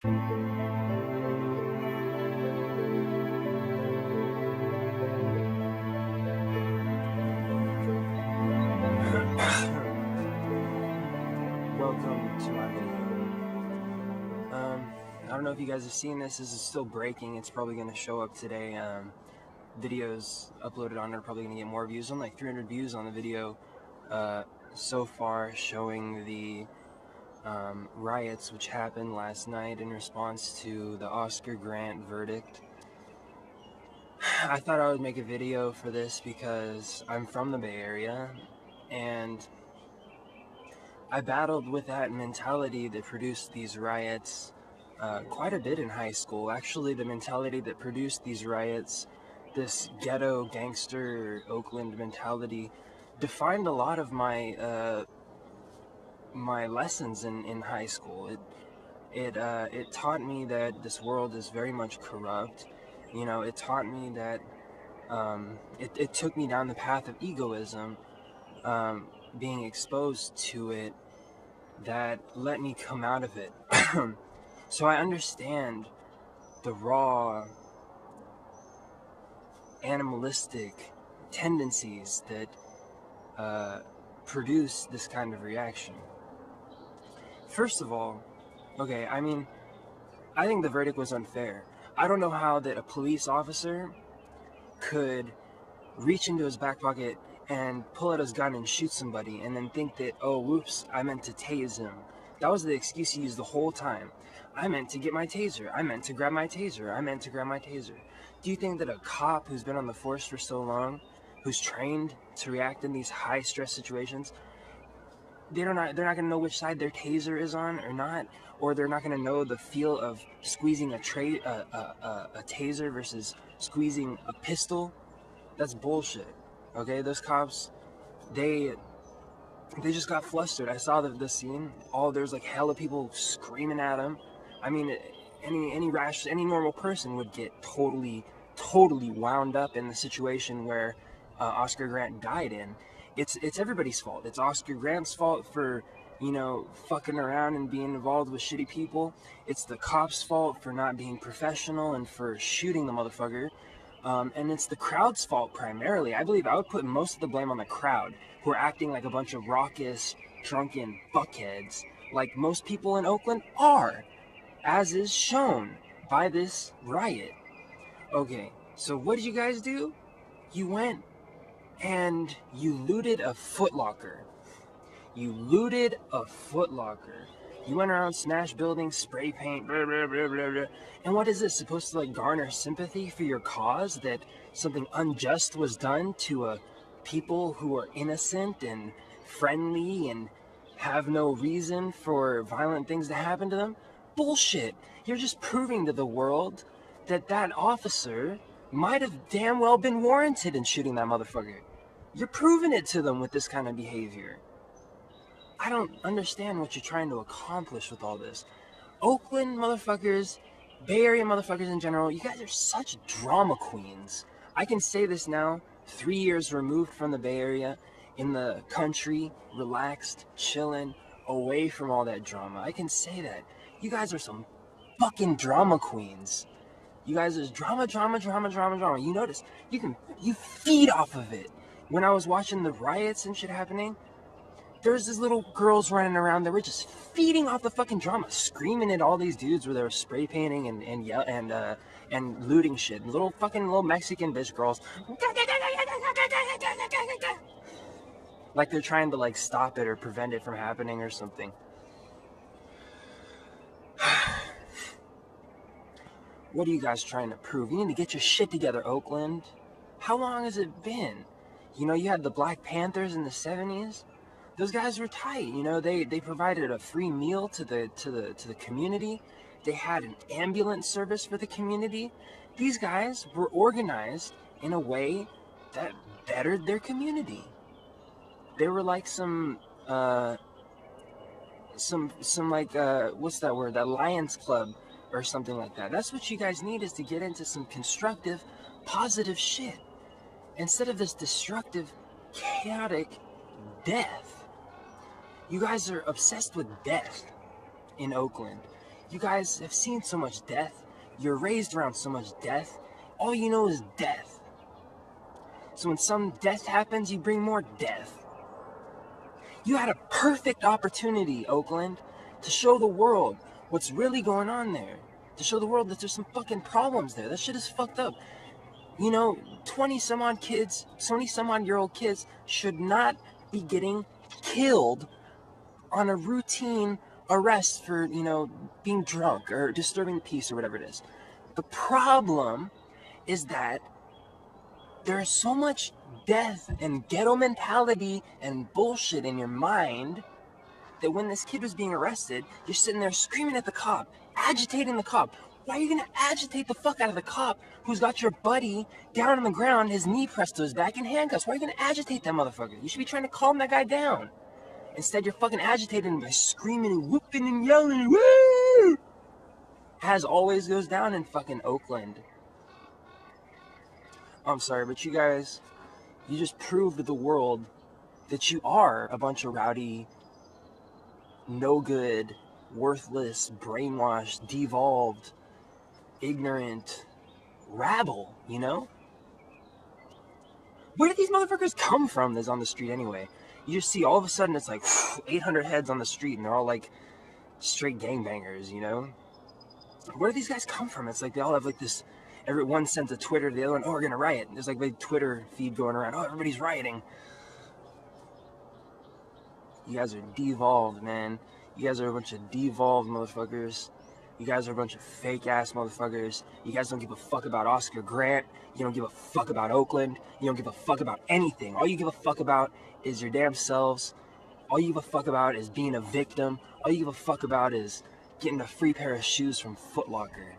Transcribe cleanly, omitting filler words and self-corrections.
Welcome to my video. I don't know if you guys have seen this. This is still breaking. It's probably going to show up today. Videos uploaded on it are probably going to get more views. I'm like 300 views on the video so far, showing the riots which happened last night in response to the Oscar Grant verdict. I thought I would make a video for this because I'm from the Bay Area, and I battled with that mentality that produced these riots quite a bit in high school. Actually, the mentality that produced these riots, this ghetto gangster Oakland mentality, defined a lot of my my lessons in high school. It taught me that this world is very much corrupt. You know, it taught me that it took me down the path of egoism, being exposed to it, that let me come out of it. So I understand the raw animalistic tendencies that produce this kind of reaction. First of all, okay, I think the verdict was unfair. I don't know how that a police officer could reach into his back pocket and pull out his gun and shoot somebody and then think that, oh, whoops, I meant to tase him. That was the excuse he used the whole time. I meant to get my taser. I meant to grab my taser. I meant to grab my taser. Do you think that a cop who's been on the force for so long, who's trained to react in these high-stress situations, they're not going to know which side their taser is on or not, or they're not going to know the feel of squeezing a taser versus squeezing a pistol? That's bullshit. Okay, those cops, they just got flustered. I saw the scene. There's like hella people screaming at them. I mean, any normal person would get totally wound up in the situation where Oscar Grant died in. It's everybody's fault. It's Oscar Grant's fault for, you know, fucking around and being involved with shitty people. It's the cops' fault for not being professional and for shooting the motherfucker. And it's the crowd's fault primarily. I believe I would put most of the blame on the crowd, who are acting like a bunch of raucous, drunken fuckheads, like most people in Oakland are, as is shown by this riot. Okay, so what did you guys do? You went and you looted a footlocker. You looted a footlocker. You went around, smashed buildings, spray paint, blah, blah, blah, blah, blah. And what is this, supposed to like garner sympathy for your cause, that something unjust was done to people who are innocent and friendly and have no reason for violent things to happen to them? Bullshit. You're just proving to the world that that officer might have damn well been warranted in shooting that motherfucker. You're proving it to them with this kind of behavior. I don't understand what you're trying to accomplish with all this. Oakland motherfuckers, Bay Area motherfuckers in general, you guys are such drama queens. I can say this now, 3 years removed from the Bay Area, in the country, relaxed, chilling, away from all that drama. I can say that. You guys are some fucking drama queens. You guys are drama. You notice, you feed off of it. When I was watching the riots and shit happening, there's these little girls running around that were just feeding off the fucking drama, screaming at all these dudes where they were spray painting and looting shit. Little Mexican bitch girls, like they're trying to like stop it or prevent it from happening or something. What are you guys trying to prove? You need to get your shit together, Oakland. How long has it been? You know, you had the Black Panthers in the 70s. Those guys were tight. You know, they provided a free meal to the community. They had an ambulance service for the community. These guys were organized in a way that bettered their community. They were like some like what's that word? That Lions Club or something like that. That's what you guys need, is to get into some constructive, positive shit instead of this destructive, chaotic death. You guys are obsessed with death in Oakland. You guys have seen so much death. You're raised around so much death. All you know is death. So when some death happens, you bring more death. You had a perfect opportunity, Oakland, to show the world what's really going on there. To show the world that there's some fucking problems there. That shit is fucked up. You know, 20 some odd year old kids should not be getting killed on a routine arrest for, you know, being drunk or disturbing the peace or whatever it is. The problem is that there's so much death and ghetto mentality and bullshit in your mind that when this kid was being arrested, you're sitting there screaming at the cop, agitating the cop. Why are you gonna agitate the fuck out of the cop who's got your buddy down on the ground, his knee pressed to his back in handcuffs? Why are you gonna agitate that motherfucker? You should be trying to calm that guy down. Instead, you're fucking agitating him by screaming and whooping and yelling. Woo! As always goes down in fucking Oakland. I'm sorry, but you guys, you just proved to the world that you are a bunch of rowdy, no good, worthless, brainwashed, devolved, ignorant rabble, you know? Where did these motherfuckers come from that's on the street anyway? You just see all of a sudden it's like 800 heads on the street and they're all like straight gangbangers, you know? Where do these guys come from? It's like they all have like this, everyone sends a Twitter to the other one, oh, we're gonna riot. There's like a big Twitter feed going around, oh, everybody's rioting. You guys are devolved, man. You guys are a bunch of devolved motherfuckers. You guys are a bunch of fake-ass motherfuckers. You guys don't give a fuck about Oscar Grant. You don't give a fuck about Oakland. You don't give a fuck about anything. All you give a fuck about is your damn selves. All you give a fuck about is being a victim. All you give a fuck about is getting a free pair of shoes from Foot Locker.